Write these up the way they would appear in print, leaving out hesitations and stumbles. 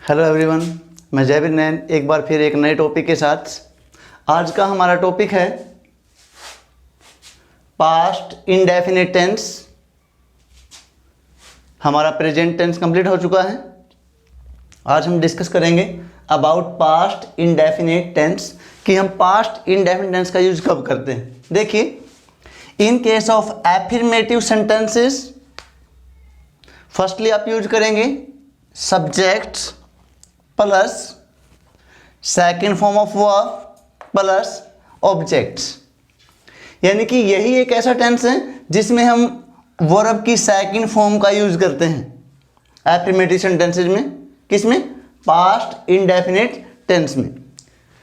Hello everyone, मैं जयवीर नैन एक बार फिर एक नए टॉपिक के साथ। आज का हमारा टॉपिक है पास्ट इंडेफिनिट टेंस। हमारा प्रेजेंट टेंस कंप्लीट हो चुका है। आज हम डिस्कस करेंगे अबाउट पास्ट इंडेफिनिट टेंस कि हम पास्ट इंडेफिनिट टेंस का यूज कब करते हैं। देखिए, इन case of affirmative sentences firstly आप यूज करेंगे subject plus second form of verb plus objects. यानी कि यही एक ऐसा टेंस है जिसमें हम वर्ब की सेकेंड फॉर्म का यूज करते हैं एफर्मेटिव सेंटेंसेज में। किसमें? पास्ट इंडेफिनिट टेंस में।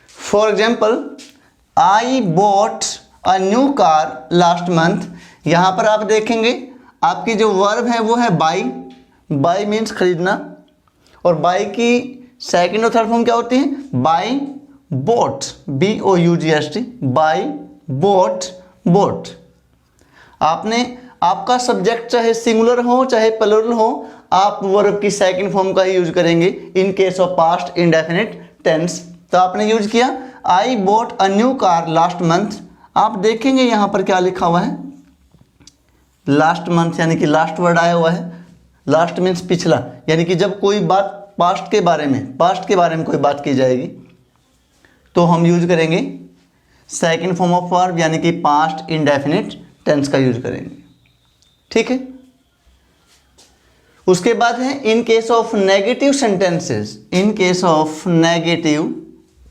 For example, I bought a new car last month. यहाँ पर आप देखेंगे आपकी जो वर्ब है वो है बाई। बाई मीन्स खरीदना, और बाई की सेकेंड और थर्ड फॉर्म क्या होती है? By boat, BOUGHT, by boat boat. आपका सब्जेक्ट चाहे सिंगुलर हो चाहे प्लूरल हो, आप वर्ब की सेकेंड फॉर्म का ही यूज करेंगे in case of past indefinite tense. तो आपने यूज किया I bought a new car last month. आप देखेंगे यहाँ पर क्या लिखा हुआ है, लास्ट मंथ, यानी कि लास्ट वर्ड आया हुआ है। लास्ट मीन्स पिछला, यानी कि जब कोई बात पास्ट के बारे में कोई बात की जाएगी तो हम यूज करेंगे सेकेंड फॉर्म ऑफ वर्ब, यानी कि पास्ट इंडेफिनिट टेंस का यूज करेंगे। ठीक है। उसके बाद है in case of negative sentences. In case of negative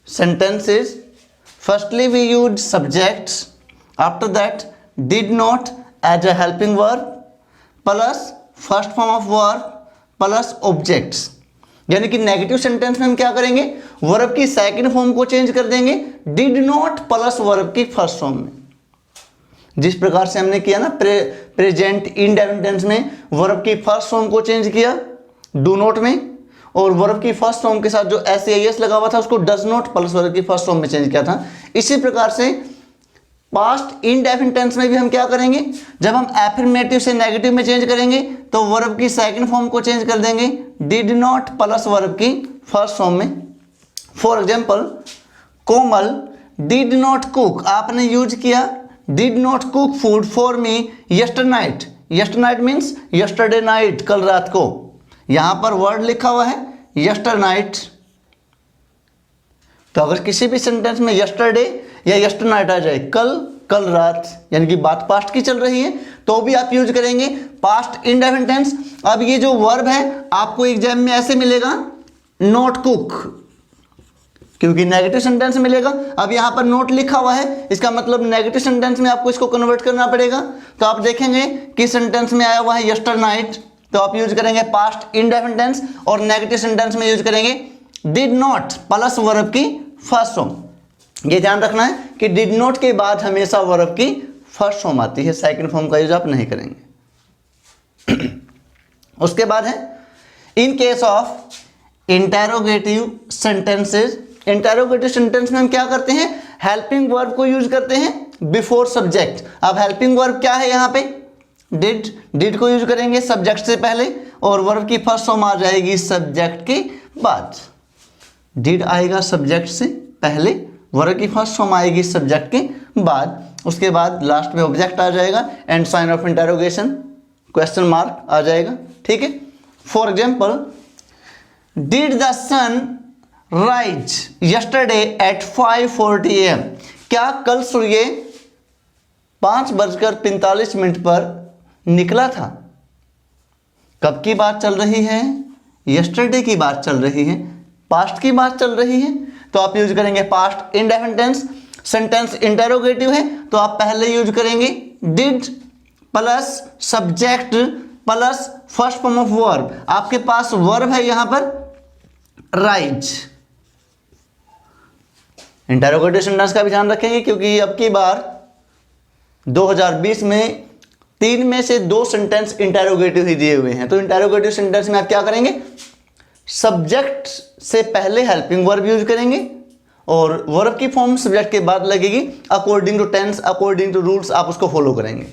sentences firstly we use subjects, after that did not as a helping verb plus first form of verb plus objects. यानी कि negative sentence में हम क्या करेंगे, verb की second form को change कर देंगे डिड नॉट प्लस वर्ब की फर्स्ट फॉर्म में। जिस प्रकार से हमने किया ना प्रेजेंट इंडेफिनिट टेंस में, वर्ब की फर्स्ट फॉर्म को चेंज किया डू नॉट में, और वर्ब की फर्स्ट फॉर्म के साथ जो SAIS लगा हुआ था उसको डज नॉट प्लस वर्ब की फर्स्ट फॉर्म में चेंज किया था। इसी प्रकार से पास्ट इंडेफिनिट टेंस में भी हम क्या करेंगे, जब हम एफर्मेटिव से नेगेटिव में चेंज करेंगे तो वर्ब की सेकंड फॉर्म को चेंज कर देंगे डिड नॉट प्लस वर्ब की फर्स्ट फॉर्म में। For example, Komal did not cook. आपने यूज किया did not cook food for me यस्टर night. यस्टर night means yesterday night, कल रात को। यहां पर वर्ड लिखा हुआ है यस्टर नाइट। तो अगर किसी भी सेंटेंस में यस्टरडे या यस्टर नाइट आ जाए, कल रात, यानी कि बात पास्ट की चल रही है, तो भी आप यूज करेंगे पास्ट इंडेफिनिट टेंस। अब ये जो वर्ब है आपको एग्जाम में ऐसे मिलेगा नॉट कुक, क्योंकि नेगेटिव सेंटेंस मिलेगा। अब यहाँ पर नोट लिखा हुआ है, इसका मतलब नेगेटिव सेंटेंस में आपको इसको कन्वर्ट करना पड़ेगा। तो आप देखेंगे कि सेंटेंस में आया हुआ है यस्टर नाइट, तो आप यूज करेंगे पास्ट इंडेफिनिट टेंस, और नेगेटिव सेंटेंस में यूज करेंगे डिड नॉट प्लस वर्ब की फर्स्ट फॉर्म। ये ध्यान रखना है कि डिड नॉट के बाद हमेशा वर्ब की फर्स्ट फॉर्म आती है, सेकंड फॉर्म का यूज आप नहीं करेंगे। उसके बाद है in case of interrogative sentences. Interrogative sentence में हम क्या करते हैं, हेल्पिंग वर्ब को यूज करते हैं बिफोर सब्जेक्ट। अब हेल्पिंग वर्ब क्या है, यहाँ पे डिड को यूज करेंगे सब्जेक्ट से पहले, और वर्ब की फर्स्ट फॉर्म आ जाएगी सब्जेक्ट के बाद। डिड आएगा सब्जेक्ट से पहले, वर्ब की फर्स्ट फॉर्म आएगी सब्जेक्ट के बाद, उसके बाद लास्ट में ऑब्जेक्ट आ जाएगा and sign of interrogation question mark आ जाएगा। ठीक है। For example, did the sun rise yesterday at 5:40 AM। क्या कल सूर्य 5:45 पर निकला था? कब की बात चल रही है? यस्टरडे की बात चल रही है, पास्ट की बात चल रही है। तो आप यूज करेंगे past indefinite tense. Sentence interrogative है तो आप पहले यूज करेंगे did plus subject plus first form of verb. आपके पास वर्ब है यहां पर राइज। इंटेरोगेटिव सेंटेंस का भी ध्यान रखेंगे, क्योंकि अब की बार 2020 में 3 में से 2 सेंटेंस इंटेरोगेटिव ही दिए हुए हैं। तो इंटेरोगेटिव सेंटेंस में आप क्या करेंगे, सब्जेक्ट से पहले हेल्पिंग वर्ब यूज करेंगे और वर्ब की फॉर्म सब्जेक्ट के बाद लगेगी। According to tense, according to rules आप उसको फॉलो करेंगे।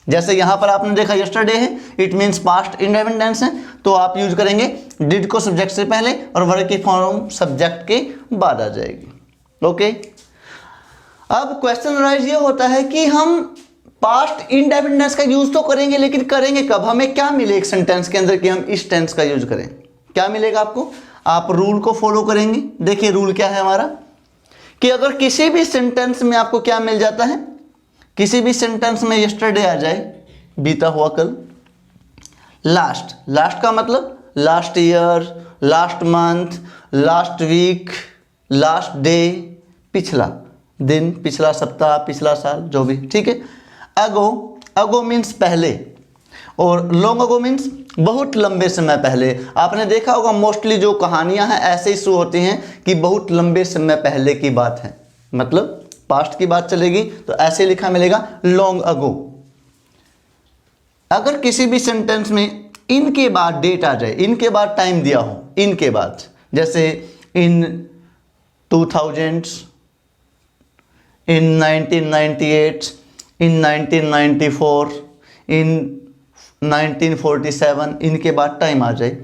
जैसे यहाँ पर आपने देखा यस्टरडे है, it means past indefinite tense है, तो आप यूज करेंगे डिड को सब्जेक्ट से पहले और वर्ब की फॉर्म सब्जेक्ट के बाद आ जाएगी। ओके, अब क्वेश्चन राइज ये होता है कि हम पास्ट इंडेफिनिट टेंस का यूज तो करेंगे, लेकिन करेंगे कब? हमें क्या मिले एक सेंटेंस के अंदर कि हम इस टेंस का यूज करें? क्या मिलेगा आपको? आप रूल को फॉलो करेंगे। देखिए रूल क्या है हमारा, कि अगर किसी भी सेंटेंस में आपको क्या मिल जाता है, किसी भी सेंटेंस में यस्टरडे आ जाए, बीता हुआ कल, लास्ट, लास्ट का मतलब last year, last month, last week, last day, पिछला दिन, पिछला सप्ताह, पिछला साल, जो भी, ठीक है। अगो, अगो मीन्स पहले, और लॉन्ग अगो मीन्स बहुत लंबे समय पहले। आपने देखा होगा मोस्टली जो कहानियां हैं ऐसे ही शुरू होती हैं कि बहुत लंबे समय पहले की बात है, मतलब पास्ट की बात चलेगी तो ऐसे लिखा मिलेगा लॉन्ग अगो। अगर किसी भी सेंटेंस में इनके बाद डेट आ जाए, इनके बाद टाइम दिया हो, इनके बाद, जैसे इन 2000, इन 1998, इन 1994, इन 1947, इनके बाद टाइम आ जाए,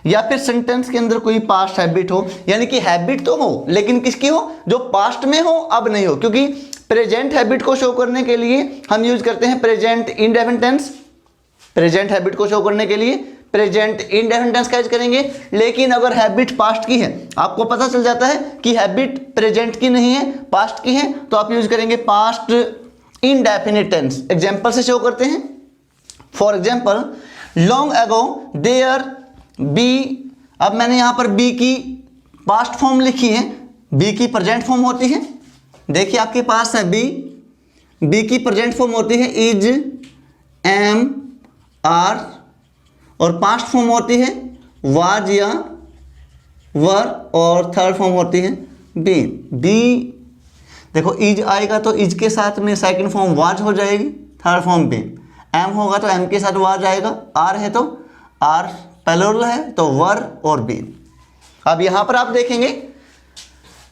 या फिर सेंटेंस के अंदर कोई पास्ट हैबिट हो, यानी कि हैबिट तो हो लेकिन किसकी हो? जो पास्ट में हो, अब नहीं हो, क्योंकि प्रेजेंट हैबिट को शो करने के लिए हम यूज करते हैं present indefinite tense. Present habit को शो करने के लिए प्रेजेंट इंडेफिनिट टेंस का यूज करेंगे। लेकिन अगर हैबिट पास्ट की है, आपको पता चल जाता है कि हैबिट प्रेजेंट की नहीं है, पास्ट की है, तो आप यूज करेंगे पास्ट इंडेफिनिट टेंस। एग्जाम्पल से शो करते हैं। For example, long ago there be, अब मैंने यहां पर बी की पास्ट फॉर्म लिखी है, बी की प्रेजेंट फॉर्म होती है। देखिए आपके पास है बी, बी की प्रेजेंट फॉर्म होती है इज, एम, आर, और पास्ट फॉर्म होती है वाज या वर, और थर्ड फॉर्म होती है बी। बी देखो इज आएगा तो इज के साथ में सेकंड फॉर्म वाज हो जाएगी, थर्ड फॉर्म बी। एम होगा तो एम के साथ वाज आएगा, आर है तो आर प्लूरल है तो वर और बी। अब यहां पर आप देखेंगे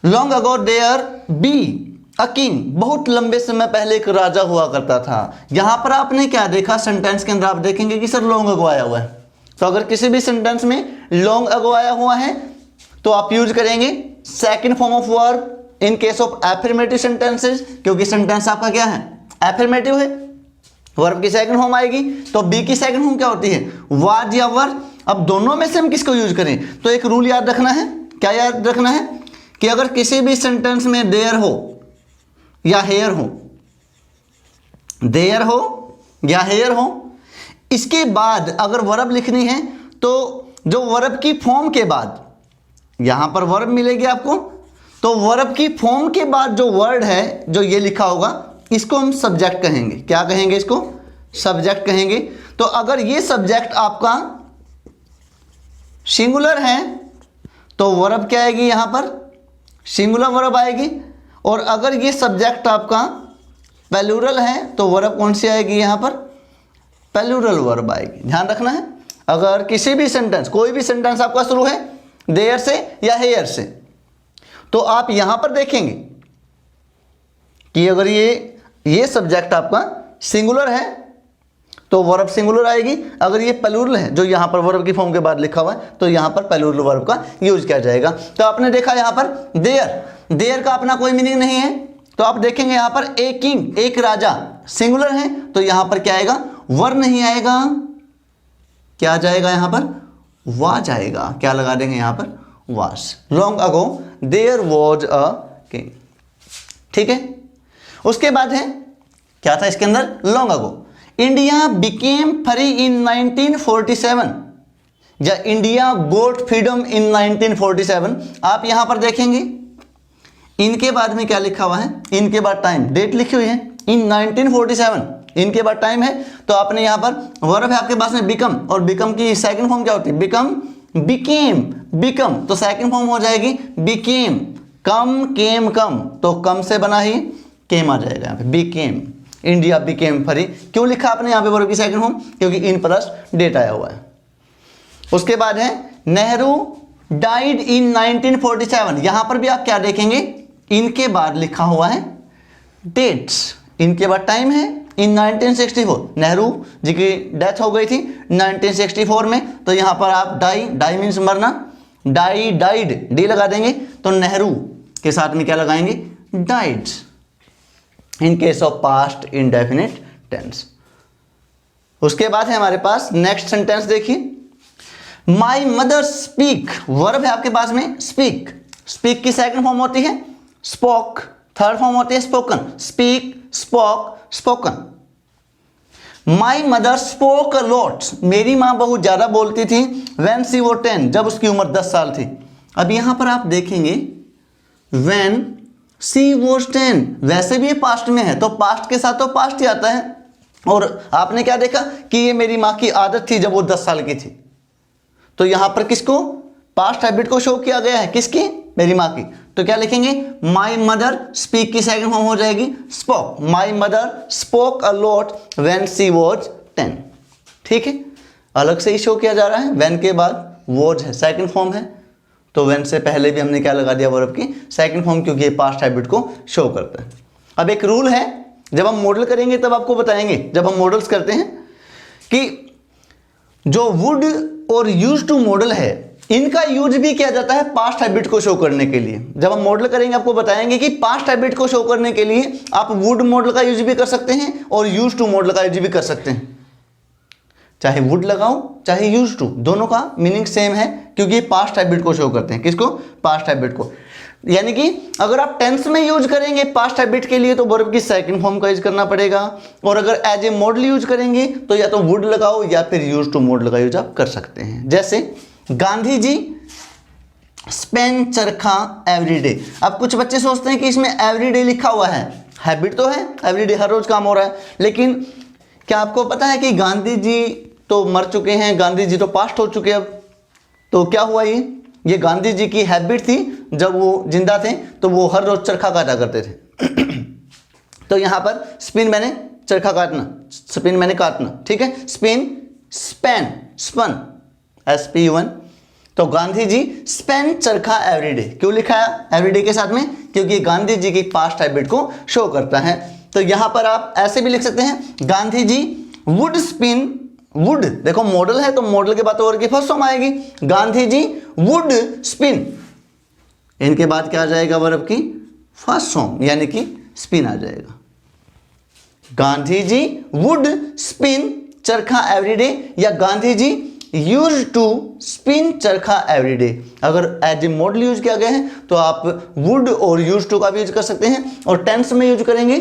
long ago there be a king, बहुत लंबे समय पहले एक राजा हुआ करता था। यहां पर आपने क्या देखा, सेंटेंस के अंदर आप देखेंगे कि सर लॉन्ग अगो आया हुआ है। तो अगर किसी भी सेंटेंस में लॉन्ग अगो आया हुआ है तो आप यूज करेंगे second form of verb in case of affirmative sentences, क्योंकि सेंटेंस आपका क्या है? एफर्मेटिव है। वर्ब की सेकंड फॉर्म आएगी तो बी की सेकंड फॉर्म क्या होती है? वाज या वर। अब दोनों में से हम किसको यूज करें? तो एक रूल याद रखना है। क्या याद रखना है? कि अगर किसी भी सेंटेंस में देयर हो या हेयर हो, देयर हो या हेयर हो, इसके बाद अगर वर्ब लिखनी है तो जो वर्ब की फॉर्म के बाद, यहां पर वर्ब मिलेगी आपको, तो वर्ब की फॉर्म के बाद जो वर्ड है जो ये लिखा होगा, इसको हम सब्जेक्ट कहेंगे। क्या कहेंगे? इसको सब्जेक्ट कहेंगे। तो अगर ये सब्जेक्ट आपका सिंगुलर है तो वर्ब क्या आएगी? यहां पर सिंगुलर वर्ब आएगी। और अगर ये सब्जेक्ट आपका प्लूरल है तो वर्ब कौन सी आएगी? यहां पर प्लूरल वर्ब आएगी। ध्यान रखना है। अगर किसी भी सेंटेंस, कोई भी सेंटेंस आपका शुरू है देयर से या हेयर से, तो आप यहां पर देखेंगे कि अगर ये सब्जेक्ट आपका सिंगुलर है तो वर्ब सिंगुलर आएगी। अगर ये प्लूरल है, जो यहाँ पर वर्ब की फॉर्म के बाद लिखा हुआ है, तो यहाँ पर प्लूरल वर्ब का यूज किया जाएगा। तो आपने देखा यहाँ पर देयर का अपना कोई मीनिंग नहीं है, तो आप देखेंगे यहाँ पर ए किंग, एक राजा, सिंगुलर है, तो यहाँ पर क्या आएगा? वर नहीं आएगा। क्या आ जाएगा? यहाँ पर वाज आएगा। क्या लगा देंगे यहाँ पर? Was. Long ago there was a king. ठीक है। उसके बाद है, क्या था इसके अंदर? Long ago India became free in 1947 या इंडिया गोट फ्रीडम इन 1947। आप यहां पर देखेंगे इनके बाद में क्या लिखा हुआ है? इनके बाद टाइम, डेट लिखी हुई है इन 1947, इनके बाद टाइम है, तो आपने यहां पर वर्ब है आपके पास में बिकम, और बिकम की सेकंड फॉर्म क्या होती है? बिकम, बिकेम, बिकम, तो सेकंड फॉर्म हो जाएगी बिकेम। कम, केम, कम, तो कम से बना ही केम आ जाएगा यहाँ पे, बिकेम। इंडिया बिकेम फ्री क्यों लिखा आपने यहाँ पे वर्ब की सेकंड फॉर्म? क्योंकि इन प्लस डेट आया हुआ है। उसके बाद है नेहरू डाइड इन 1947। यहां पर भी आप क्या देखेंगे? इनके बाद लिखा हुआ है डेट्स, इनके बाद टाइम है, इन 1964, नेहरू जी की डेथ हो गई थी 1964 में। तो यहाँ पर आप डाई मीन्स मरना, डाइड डी लगा देंगे, तो नेहरू के साथ में क्या लगाएंगे, died, in case of past indefinite tense. उसके बाद है हमारे पास नेक्स्ट सेंटेंस देखिए, माई मदर स्पीक, वर्ब है आपके पास में स्पीक, स्पीक की सेकंड फॉर्म होती है स्पोक, थर्ड फॉर्म होती है spoken, speak, spoke, spoken. My mother spoke a lot, मेरी माँ बहुत ज़्यादा बोलती थी, व्हेन शी वाज 10, जब उसकी उम्र 10 साल थी। अब यहाँ पर आप देखेंगे व्हेन शी वाज 10, वैसे भी ये पास्ट में है तो पास्ट के साथ तो पास्ट ही आता है, और आपने क्या देखा कि ये मेरी माँ की आदत थी जब वो 10 साल की थी, तो यहाँ पर किसको, पास्ट हैबिट को शो किया गया है, किसकी, मेरी माँ की। तो क्या लिखेंगे, माई मदर, स्पीक की सेकंड फॉर्म हो जाएगी spoke, my mother spoke a lot when she was 10। ठीक है, अलग से ही शो किया जा रहा है, व्हेन के बाद वॉज है, सेकंड फॉर्म है, तो व्हेन से पहले भी हमने क्या लगा दिया, वर्ब की सेकंड फॉर्म, क्योंकि ये पास्ट हैबिट को शो करता है। अब एक रूल है, जब हम मॉडल करेंगे तब आपको बताएंगे, जब हम मॉडल्स करते हैं कि जो वुड और यूज टू मॉडल है, इनका यूज भी किया जाता है पास्ट हैबिट को शो करने के लिए। जब हम मॉडल करेंगे आपको बताएंगे कि पास्ट हैबिट को शो करने के लिए आप वुड मॉडल का यूज भी कर सकते हैं और यूज टू मॉडल का यूज भी कर सकते हैं। चाहे वुड लगाओ चाहे यूज टू, दोनों का मीनिंग सेम है, क्योंकि ये पास्ट हैबिट को शो करते हैं। किसको, पास्ट हैबिट को। यानी कि अगर आप टेंस में यूज करेंगे पास्ट हैबिट के लिए तो वर्ब की सेकंड फॉर्म का यूज करना पड़ेगा, और अगर एज ए मॉडल यूज करेंगे तो या तो वुड लगाओ या फिर यूज टू मॉडल का यूज आप कर सकते हैं। जैसे गांधी जी स्पेन चरखा एवरीडे। अब कुछ बच्चे सोचते हैं कि इसमें एवरीडे लिखा हुआ है, हैबिट तो है, एवरीडे हर रोज काम हो रहा है, लेकिन क्या आपको पता है कि गांधी जी तो मर चुके हैं, गांधी जी तो पास्ट हो चुके। अब तो क्या हुआ, ये गांधी जी की हैबिट थी, जब वो जिंदा थे तो वो हर रोज चरखा काटा करते थे। तो यहां पर स्पिन मैंने चरखा काटना, स्पिन मैंने काटना, ठीक है, स्पिन, स्पेन, स्पन, SPUN। तो गांधी जी स्पेन चरखा एवरीडे, क्यों लिखा है एवरीडे के साथ में, क्योंकि गांधी जी की पास्ट हैबिट को शो करता है। तो यहां पर आप ऐसे भी लिख सकते हैं, Gandhi ji would spin, would देखो मॉडल है तो मॉडल के बाद वर्ब की फर्स्ट फॉर्म आएगी, गांधी जी वुड स्पिन, इनके बाद क्या आ जाएगा, वर्ब की फर्स्ट फॉर्म यानी कि स्पिन आ जाएगा। गांधी जी वुड स्पिन चरखा एवरीडे, या Gandhi ji use to spin चरखा एवरीडे। अगर एज ए मॉडल यूज किया गया है तो आप वुड और यूज टू का भी यूज कर सकते हैं, और टेंस में यूज करेंगे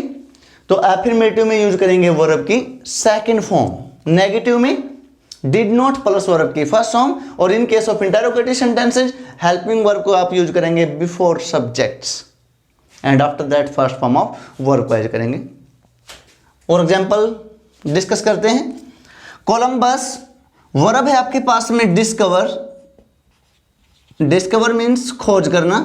तो एफर्मेटिव में यूज करेंगे वर्ब की सेकंड फॉर्म, नेगेटिव में डिड नॉट प्लस वर्ब की फर्स्ट फॉर्म, और इन case of interrogative sentences helping verb को आप यूज करेंगे before subjects and after that first form of verb को यूज करेंगे। और एग्जांपल डिस्कस करते हैं। कोलंबस वर्ब है आपके पास में डिस्कवर, डिस्कवर मीन्स खोज करना।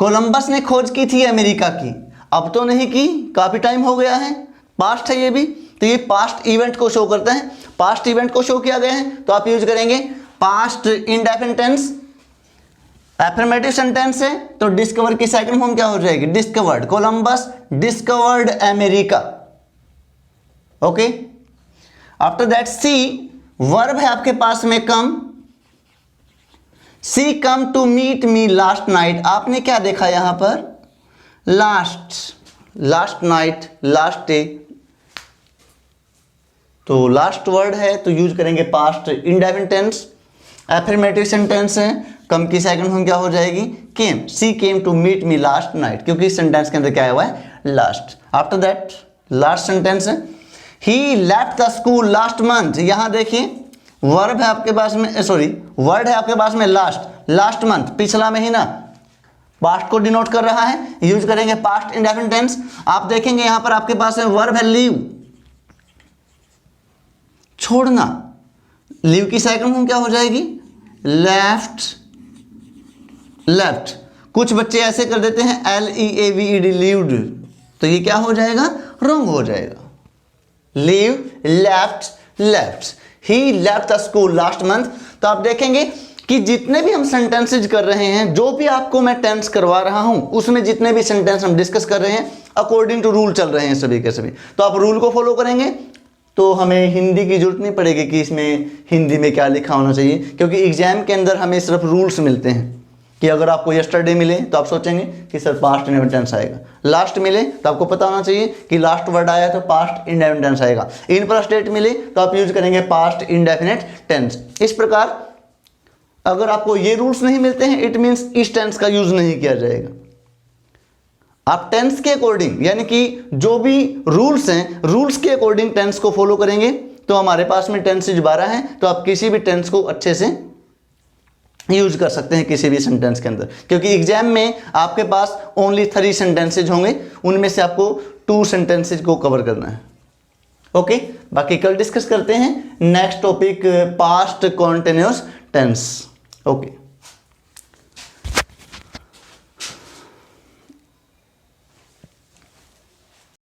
कोलंबस ने खोज की थी अमेरिका की, अब तो नहीं की, काफी टाइम हो गया है, पास्ट है ये भी, तो ये पास्ट इवेंट को शो करता है, पास्ट इवेंट को शो किया गया है तो आप यूज करेंगे past indefinite tense. Affirmative sentence है तो डिस्कवर की सेकंड फॉर्म क्या हो जाएगी, discovered, Columbus discovered America. Okay, after that see verb है आपके पास में come, she come to meet me last night. आपने क्या देखा यहां पर, last, last night, last day, तो लास्ट वर्ड है तो यूज करेंगे past indefinite tense. Affirmative sentence है, कम की सेकंड फॉर्म क्या हो जाएगी, केम, सी came to meet me last night, क्योंकि इस सेंटेंस के अंदर क्या हुआ है, last. After that last sentence है, he left the school last month. यहां देखिए वर्ब है आपके पास में, सॉरी वर्ड है आपके पास में लास्ट, लास्ट मंथ पिछला महीना, पास्ट को डिनोट कर रहा है, यूज करेंगे पास्ट इंडेफिनिट टेंस। आप देखेंगे यहां पर आपके पास में वर्ब है लीव, छोड़ना, लीव की सेकंड फॉर्म क्या हो जाएगी, लेफ्ट, लेफ्ट। कुछ बच्चे ऐसे कर देते हैं LEAVED, लीव्ड, तो ये क्या हो जाएगा, रॉन्ग हो जाएगा। Leave, left, left, he left the school last month. तो आप देखेंगे कि जितने भी हम सेंटेंसेज कर रहे हैं, जो भी आपको मैं टेंस करवा रहा हूं, उसमें जितने भी सेंटेंस हम डिस्कस कर रहे हैं अकॉर्डिंग टू रूल चल रहे हैं सभी के सभी। तो आप रूल को फॉलो करेंगे तो हमें हिंदी की जरूरत नहीं पड़ेगी कि इसमें हिंदी में क्या लिखा होना चाहिए, क्योंकि एग्जाम के अंदर हमें सिर्फ रूल्स मिलते हैं कि अगर आपको यस्टरडे मिले तो आप सोचेंगे कि सर पास्ट इंडेफिनिट टेंस आएगा, लास्ट मिले तो आपको पता होना चाहिए कि लास्ट वर्ड आया तो पास्ट इंडेफिनिट टेंस आएगा, इन पर स्टेट मिले तो आप यूज करेंगे पास्ट इंडेफिनिट टेंस। इस प्रकार अगर आपको ये रूल्स नहीं मिलते हैं इट मीन्स इस टेंस का यूज नहीं किया जाएगा। आप टेंस के अकॉर्डिंग, यानी कि जो भी रूल्स हैं रूल्स के अकॉर्डिंग टेंस को फॉलो करेंगे तो हमारे पास में टेंसेज 12 हैं, तो आप किसी भी टेंस को अच्छे से यूज कर सकते हैं किसी भी सेंटेंस के अंदर, क्योंकि एग्जाम में आपके पास ओनली 3 सेंटेंसेज होंगे, उनमें से आपको 2 सेंटेंसेज को कवर करना है। ओके, बाकी कल डिस्कस करते हैं next topic past continuous tense. Okay.